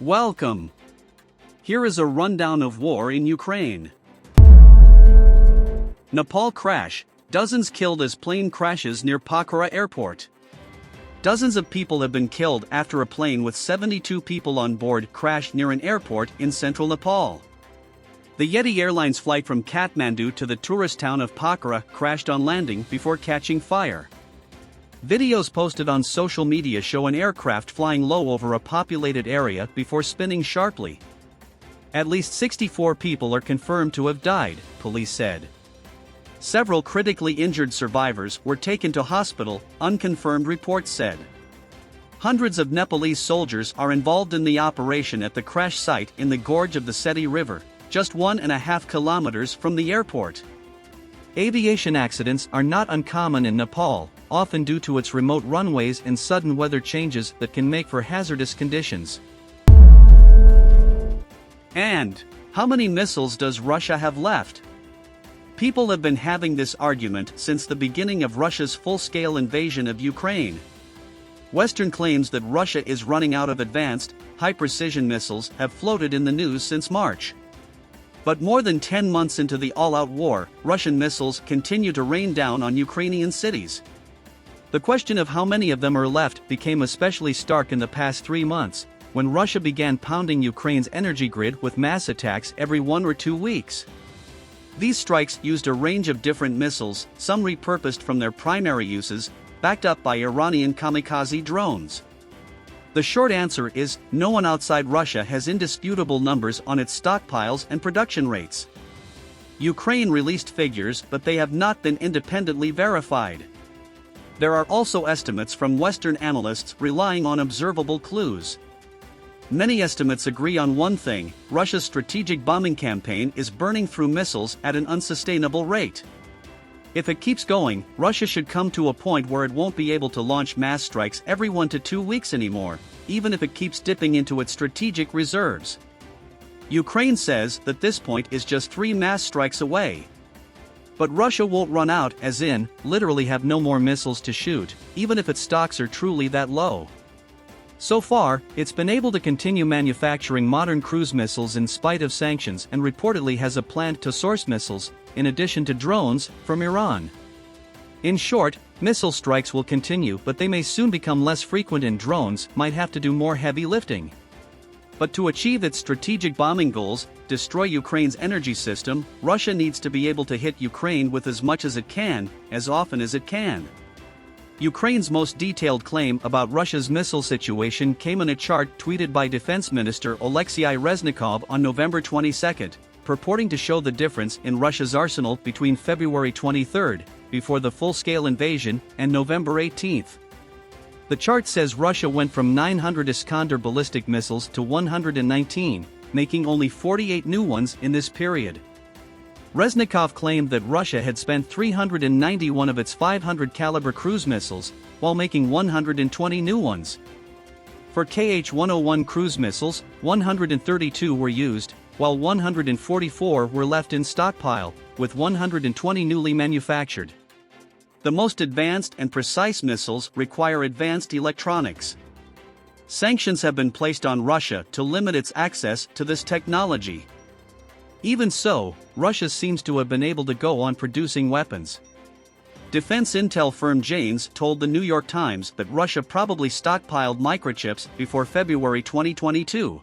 Welcome. Here is a rundown of war in Ukraine. Nepal crash, dozens killed as plane crashes near Pokhara airport. Dozens of people have been killed after a plane with 72 people on board crashed near an airport in central Nepal. The Yeti Airlines flight from Kathmandu to the tourist town of Pokhara crashed on landing before catching fire. Videos posted on social media show an aircraft flying low over a populated area before spinning sharply. At least 64 people are confirmed to have died, police said. Several critically injured survivors were taken to hospital, unconfirmed reports said. Hundreds of Nepalese soldiers are involved in the operation at the crash site in the gorge of the Seti River, just 1.5 kilometers from the airport. Aviation accidents are not uncommon in Nepal, often due to its remote runways and sudden weather changes that can make for hazardous conditions. And how many missiles does Russia have left? People have been having this argument since the beginning of Russia's full-scale invasion of Ukraine. Western claims that Russia is running out of advanced, high-precision missiles have floated in the news since March. But more than 10 months into the all-out war, Russian missiles continue to rain down on Ukrainian cities. The question of how many of them are left became especially stark in the past 3 months, when Russia began pounding Ukraine's energy grid with mass attacks every 1 or 2 weeks. These strikes used a range of different missiles, some repurposed from their primary uses, backed up by Iranian kamikaze drones. The short answer is, no one outside Russia has indisputable numbers on its stockpiles and production rates. Ukraine released figures, but they have not been independently verified. There are also estimates from Western analysts relying on observable clues. Many estimates agree on one thing: Russia's strategic bombing campaign is burning through missiles at an unsustainable rate. If it keeps going, Russia should come to a point where it won't be able to launch mass strikes every 1 to 2 weeks anymore, even if it keeps dipping into its strategic reserves. Ukraine says that this point is just 3 mass strikes away. But Russia won't run out, as in, literally have no more missiles to shoot, even if its stocks are truly that low. So far, it's been able to continue manufacturing modern cruise missiles in spite of sanctions and reportedly has a plan to source missiles, in addition to drones, from Iran. In short, missile strikes will continue, but they may soon become less frequent and drones might have to do more heavy lifting. But to achieve its strategic bombing goals, destroy Ukraine's energy system, Russia needs to be able to hit Ukraine with as much as it can, as often as it can. Ukraine's most detailed claim about Russia's missile situation came in a chart tweeted by Defense Minister Alexei Reznikov on November 22, purporting to show the difference in Russia's arsenal between February 23, before the full-scale invasion, and November 18. The chart says Russia went from 900 Iskander ballistic missiles to 119, making only 48 new ones in this period. Reznikov claimed that Russia had spent 391 of its 500-caliber cruise missiles, while making 120 new ones. For Kh-101 cruise missiles, 132 were used, while 144 were left in stockpile, with 120 newly manufactured. The most advanced and precise missiles require advanced electronics. Sanctions have been placed on Russia to limit its access to this technology. Even so, Russia seems to have been able to go on producing weapons. Defense intel firm Janes told the New York Times that Russia probably stockpiled microchips before February 2022.